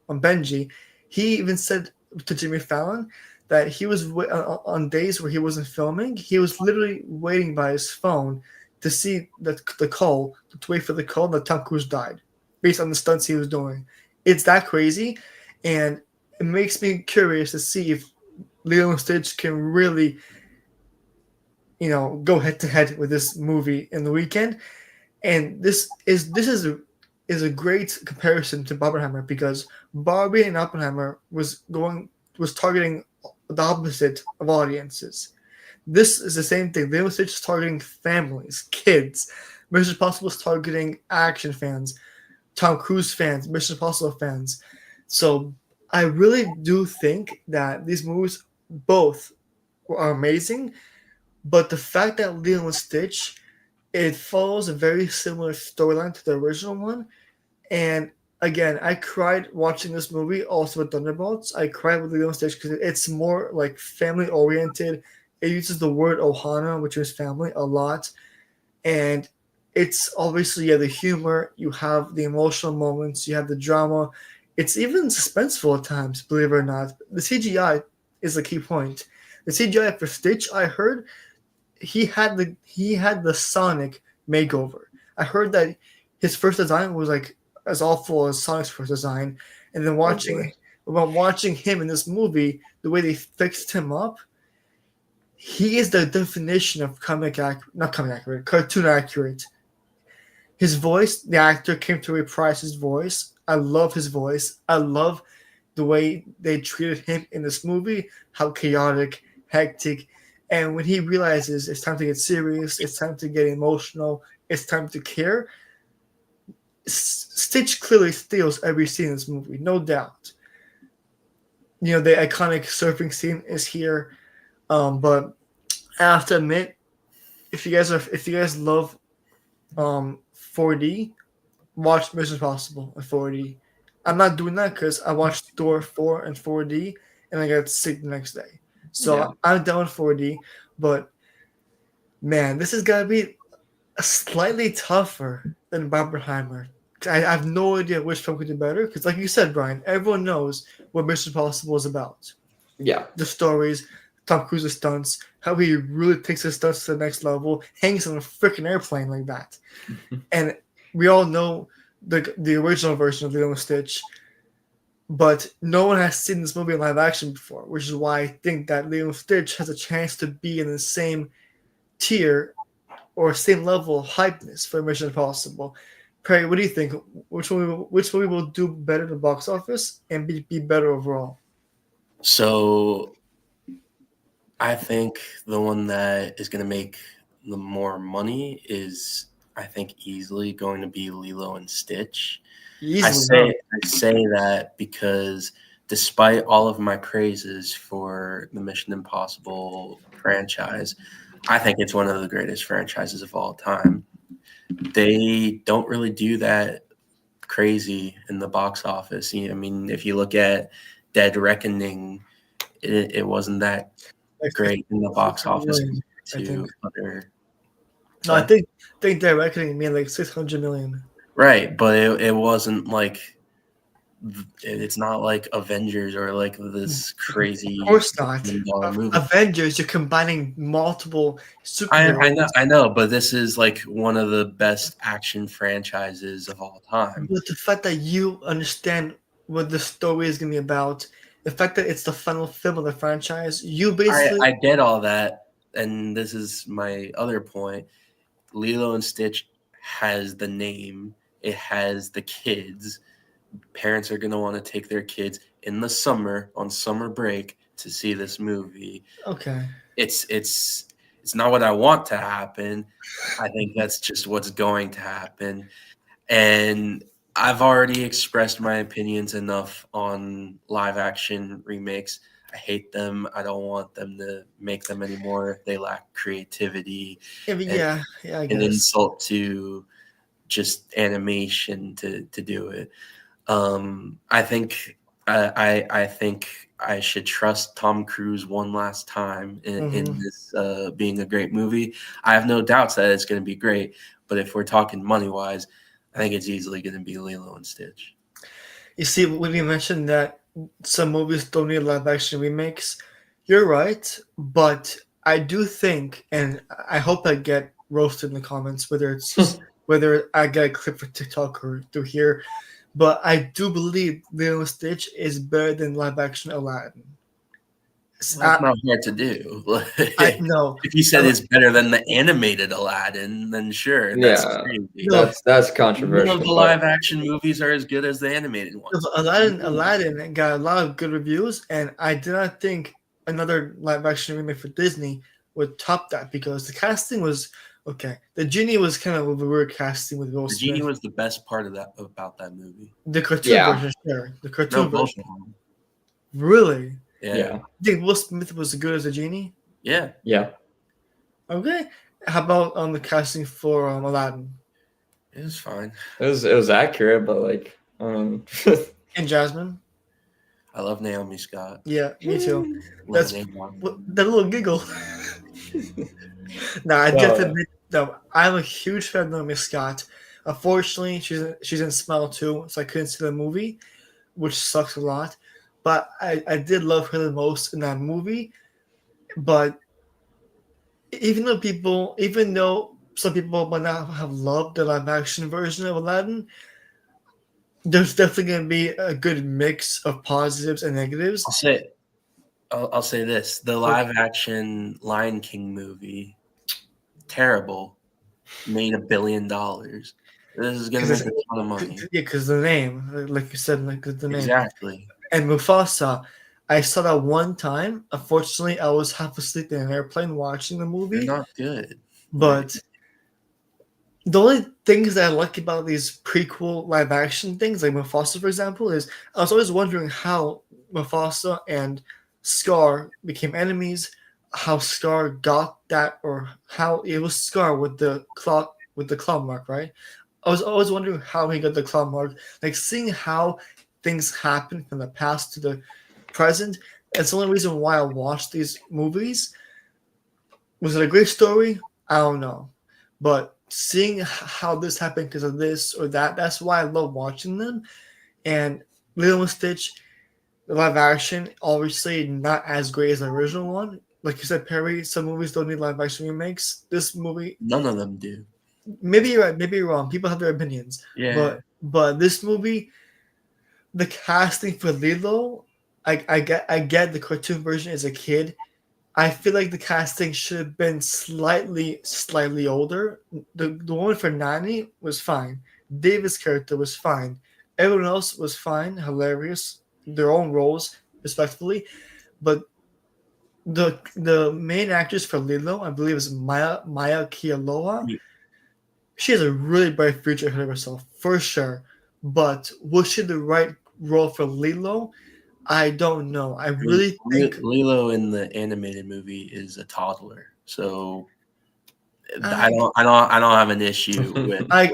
on Benji, he even said to Jimmy Fallon that he was on days where he wasn't filming, he was literally waiting by his phone to see the call, to wait for the call that Tom Cruise died, based on the stunts he was doing. It's that crazy, and it makes me curious to see if Lilo and Stitch can really, go head to head with this movie in the weekend. And this is a great comparison to Barbenheimer because Barbie and Oppenheimer was targeting the opposite of audiences. This is the same thing. Lilo and Stitch is targeting families, kids. Mission Impossible is targeting action fans, Tom Cruise fans, Mission Impossible fans. So I really do think that these movies both are amazing, but the fact that Lilo and Stitch, it follows a very similar storyline to the original one. And again, I cried watching this movie. Also with Thunderbolts, I cried with Lilo and Stitch because it's more like family oriented. It uses the word ohana, which is family, a lot, and it's obviously, the humor. You have the emotional moments. You have the drama. It's even suspenseful at times, believe it or not. The CGI is the key point. The CGI for Stitch, I heard, he had the Sonic makeover. I heard that his first design was like as awful as Sonic's first design, and then watching him in this movie, the way they fixed him up, he is the definition of not comic accurate, cartoon accurate. His voice, the actor came to reprise his voice. I love his voice. I love the way they treated him in this movie, how chaotic, hectic, and when he realizes it's time to get serious, it's time to get emotional, it's time to care, Stitch clearly steals every scene in this movie, no doubt. The iconic surfing scene is here, but I have to admit, if you guys love 4D, watch Mission Impossible in 4D. I'm not doing that because I watched Thor 4 in 4D and I got sick the next day. So Yeah. I'm down 4D, but man, this has got to be slightly tougher than Barbenheimer. I have no idea which film could do better because, like you said, Brian, everyone knows what Mission Impossible is about. Yeah. The stories, Tom Cruise's stunts, how he really takes his stunts to the next level, hangs on a freaking airplane like that. And we all know the original version of Lilo and Stitch, but no one has seen this movie in live action before, which is why I think that Lilo and Stitch has a chance to be in the same tier or same level of hypeness for Mission Impossible. Perry, what do you think? Which movie will do better in the box office and be better overall? So I think the one that is going to make the more money is, I think, easily going to be Lilo and Stitch. I say that because despite all of my praises for the Mission Impossible franchise, I think it's one of the greatest franchises of all time. They don't really do that crazy in the box office. I mean, if you look at Dead Reckoning, it wasn't that great in the box office to other. No, I think Dead Reckoning made like 600 million. Right, but it wasn't like It's not like Avengers or like this crazy Of course not. $1 movie. Avengers, you're combining multiple superheroes. I know, but this is like one of the best action franchises of all time. But the fact that you understand what the story is going to be about, the fact that it's the final film of the franchise, you basically. I get all that, and this is my other point. Lilo and Stitch has the name, it has the kids. Parents are going to want to take their kids in the summer on summer break to see this movie. Okay. It's not what I want to happen. I think that's just what's going to happen. And I've already expressed my opinions enough on live action remakes. I hate them. I don't want them to make them anymore. They lack creativity. Yeah, I An guess. insult to just animation to do it. I think I should trust Tom Cruise one last time in this being a great movie. I have no doubts that it's going to be great, but if we're talking money wise, I think it's easily going to be Lilo and Stitch. You see, when you mentioned that some movies don't need live action remakes, you're right, but I do think, and I hope I get roasted in the comments, whether I get a clip for TikTok or through here, but I do believe Lilo and Stitch is better than live action Aladdin. That's not hard to do. I know. If you said it's better than the animated Aladdin, then sure, that's crazy. That's controversial. None of the live action movies are as good as the animated ones. Aladdin got a lot of good reviews, and I do not think another live action remake for Disney would top that because the casting was okay. The genie was kind of a weird casting with Will Smith. The genie was the best part of about that movie. The cartoon version, sure. The cartoon version. Really? Yeah. You think Will Smith was as good as a genie? Yeah. Yeah. Okay. How about the casting for Aladdin? It was fine. It was accurate, but like And Jasmine? I love Naomi Scott. Yeah, me too. That's that little giggle. I definitely I'm a huge fan of Naomi Scott. Unfortunately, she's in Smile 2, so I couldn't see the movie, which sucks a lot. But I did love her the most in that movie. But even though some people might not have loved the live action version of Aladdin, there's definitely going to be a good mix of positives and negatives. I'll say this: the live action Lion King movie, terrible, made $1 billion. This is going to make a ton of money. Yeah, because the name, like you said, like the name. Exactly. And Mufasa, I saw that one time. Unfortunately, I was half asleep in an airplane watching the movie. They're not good. But the only things that I like about these prequel live action things, like Mufasa, for example, is I was always wondering how Mufasa and Scar became enemies, how Scar got that, or how it was Scar with the claw mark, right? I was always wondering how he got the claw mark. Like seeing how things happen from the past to the present. That's the only reason why I watched these movies. Was it a great story? I don't know. But seeing how this happened because of this or that, that's why I love watching them. And Lilo and Stitch, the live action, obviously not as great as the original one. Like you said, Perry, some movies don't need live action remakes. This movie, none of them do. Maybe you're right, maybe you're wrong. People have their opinions. Yeah. But this movie, the casting for Lilo, I get the cartoon version as a kid. I feel like the casting should have been slightly older. The one for Nani was fine. David's character was fine. Everyone else was fine, hilarious, their own roles, respectively. But the main actress for Lilo, I believe, is Maya Kealoha. Yeah. She has a really bright future ahead of herself, for sure. But was she the right role for Lilo? I don't know. I really think Lilo in the animated movie is a toddler, so I don't have an issue with. I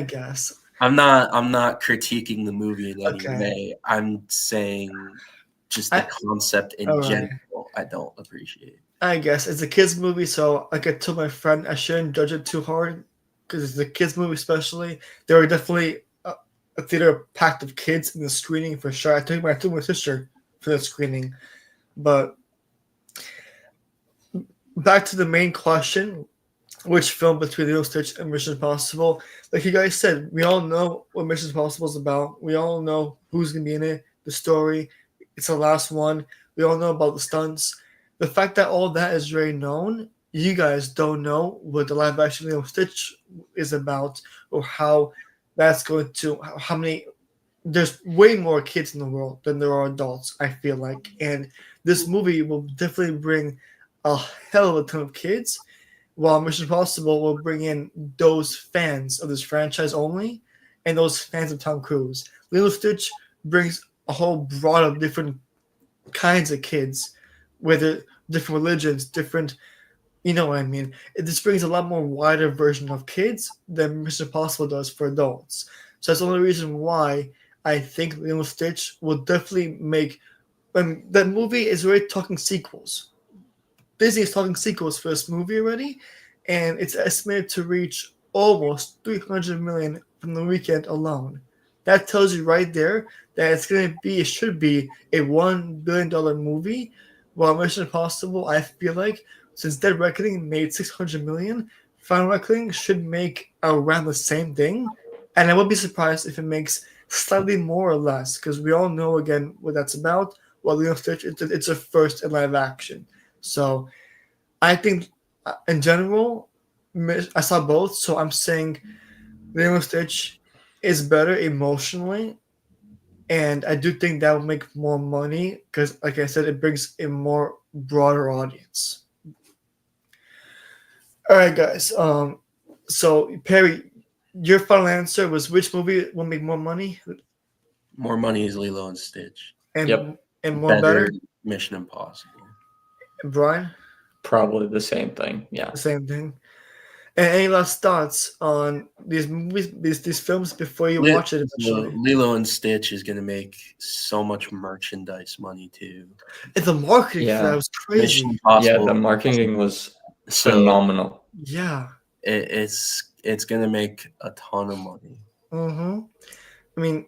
guess. I'm not critiquing the movie in any way. I'm saying just the concept in general. I don't appreciate. I guess it's a kids movie, so like I told my friend, I shouldn't judge it too hard because it's a kids movie, especially. There were definitely a theater packed of kids in the screening for sure. I took my sister for the screening, but back to the main question, which film between Lilo Stitch and Mission Impossible? Like you guys said, we all know what Mission Impossible is about. We all know who's gonna be in it, the story. It's the last one. We all know about the stunts. The fact that all that is already known, you guys don't know what the live action Lilo Stitch is about, or how that's going to how many. There's way more kids in the world than there are adults. I feel like, and this movie will definitely bring a hell of a ton of kids, while Mission Impossible will bring in those fans of this franchise only, and those fans of Tom Cruise. Lilo Stitch brings a whole broad of different kinds of kids, whether different religions, different, you know what I mean. This brings a lot more wider version of kids than Mission Impossible does for adults. So that's the only reason why I think Lilo Stitch will definitely make. That movie is already talking sequels. Disney is talking sequels for this movie already, and it's estimated to reach almost 300 million from the weekend alone. That tells you right there that it should be a $1 billion movie, while Mission Impossible, I feel like, since Dead Reckoning made 600 million, Final Reckoning should make around the same thing, and I would be surprised if it makes slightly more or less, because we all know again what that's about. Well, Lilo Stitch, it's a first in live action. So I think in general, I saw both. So I'm saying Lilo Stitch is better emotionally. And I do think that will make more money because, like I said, it brings a more broader audience. All right, guys. So Perry, your final answer was which movie will make more money More money is Lilo and Stitch. and Yep. and more better? Mission Impossible. And Brian, Probably the same thing. Yeah. the same thing. And any last thoughts on these movies, these films before you watch it eventually? Lilo and Stitch is going to make so much merchandise money too. And the marketing for that Yeah. was crazy. Mission Impossible. Yeah, the marketing was So phenomenal. Yeah. it's going to make a ton of money. Mm-hmm. I mean,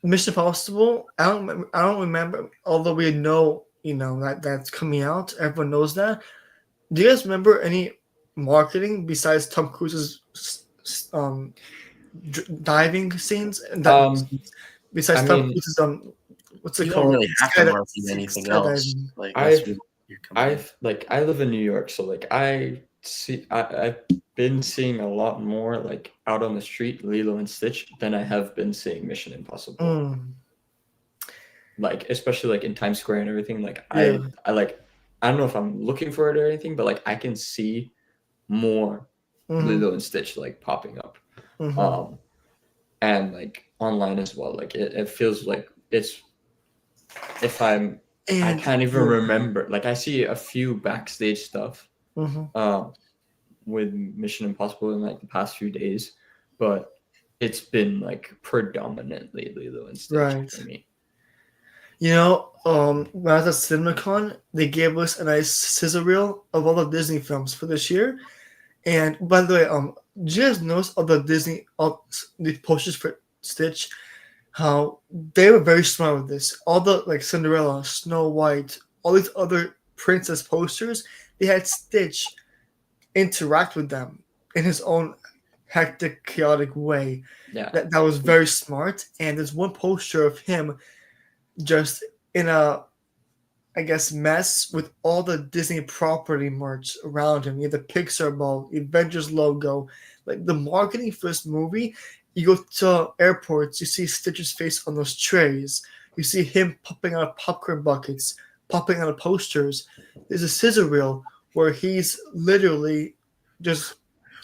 Mission Impossible. I don't remember. Although we know, that's coming out. Everyone knows that. Do you guys remember any marketing besides Tom Cruise's diving scenes? Besides I Tom mean, Cruise's what's it You called? don't really have to Skydi- market anything else. skydiving. Like that's where you're coming I live in New York, so like I've been seeing a lot more like out on the street Lilo and Stitch than I have been seeing Mission Impossible. Mm. Like especially like in Times Square and everything. Like Yeah. I don't know if I'm looking for it or anything, but like I can see more Mhm. Lilo and Stitch like popping up. Mhm. And like online as well. Like it feels like it's I And can't even remember. Like I see a few backstage stuff Mhm. with Mission Impossible in like the past few days, but it's been like predominantly Lilo and Stitch Right. for me. when I was at CinemaCon, they gave us a nice sizzle reel of all the Disney films for this year. And by the way, did you guys notice all the the posters for Stitch? How they were very smart with this. All the like Cinderella, Snow White, all these other princess posters, they had Stitch interact with them in his own hectic, chaotic way. Yeah. That was very smart. And there's one poster of him just in a, I guess, mess with all the Disney property merch around him. You have the Pixar ball, the Avengers logo, like the marketing for this movie. You go to airports, you see Stitch's face on those trays. You see him popping out of popcorn buckets, popping out of posters. There's a scissor reel where he's literally just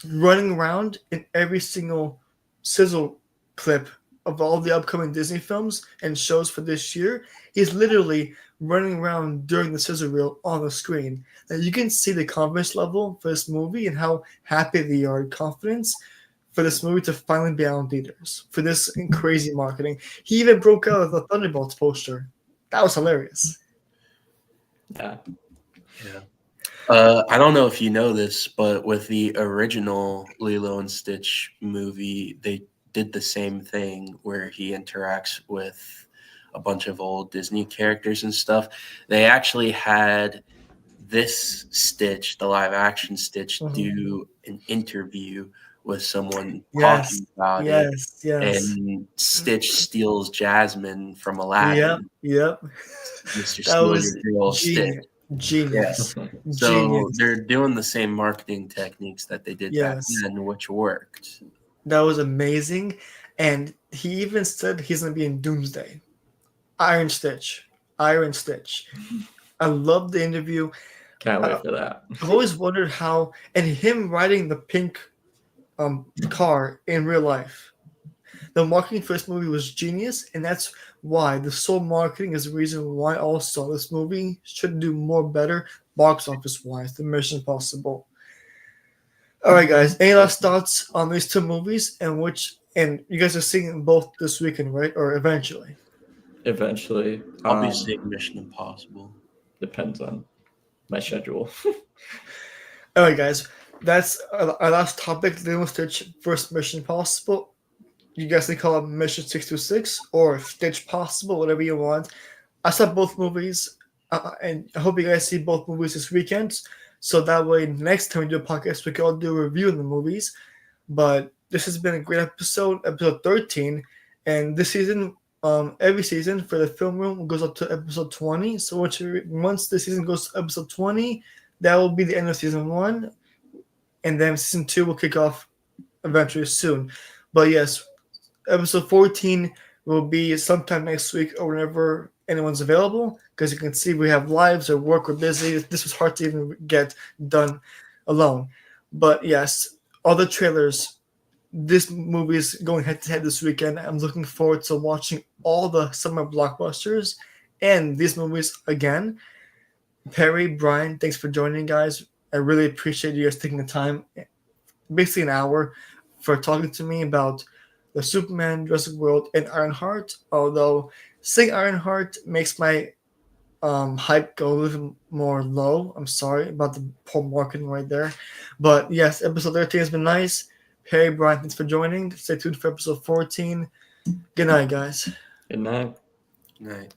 running around in every single sizzle clip of all the upcoming Disney films and shows for this year. He's literally running around during the scissor reel on the screen. And you can see the confidence level for this movie and how happy they are, confidence for this movie to finally be out in theaters, for this crazy marketing. He even broke out the Thunderbolts poster. That was hilarious. Yeah. Yeah. I don't know if you know this, but with the original Lilo and Stitch movie, they did the same thing where he interacts with a bunch of old Disney characters and stuff. They actually had this Stitch, the live action Stitch, do an interview with someone talking about it, Yes. and Stitch steals Jasmine from Yep. Aladdin. Yep. Mr. That Steal was Your Girl Stitch. genius. So Genius. they're doing the same marketing techniques that they did back then, which worked. That was amazing. And he even said he's going to be in Doomsday. Iron Stitch. I love the interview. Can't wait for that. I've always wondered how, and him riding the pink car in real life. The marketing for this movie was genius, and that's why the sole marketing is the reason why also this movie should do more better box office wise than Mission Impossible. All right, guys. Any last thoughts on these two movies, and you guys are seeing them both this weekend, right? Or eventually? Eventually. I'll be seeing Mission Impossible. Depends on my schedule. All right, guys. That's our last topic, Lilo Stitch first Mission Impossible. You guys can call it Mission 626 or Stitch Possible, whatever you want. I saw both movies, and I hope you guys see both movies this weekend. So that way, next time we do a podcast, we can all do a review of the movies. But this has been a great episode 13. And this season, every season for the Film Room goes up to episode 20. So once the season goes to episode 20, that will be the end of season 1. And then season 2 will kick off eventually soon. But yes, episode 14 will be sometime next week or whenever anyone's available. Because you can see we have lives or work, we're busy. This was hard to even get done alone. But yes, all the trailers, this movie is going head to head this weekend. I'm looking forward to watching all the summer blockbusters and these movies again. Perry, Brian, thanks for joining, guys. I really appreciate you guys taking the time, basically an hour, for talking to me about the Superman, Jurassic World, and IronHeart. Although saying IronHeart makes my hype go a little more low. I'm sorry about the poor marketing right there. But yes, episode 13 has been nice. Perry, Brian, thanks for joining. Stay tuned for episode 14. Good night, guys. Good night. Good night.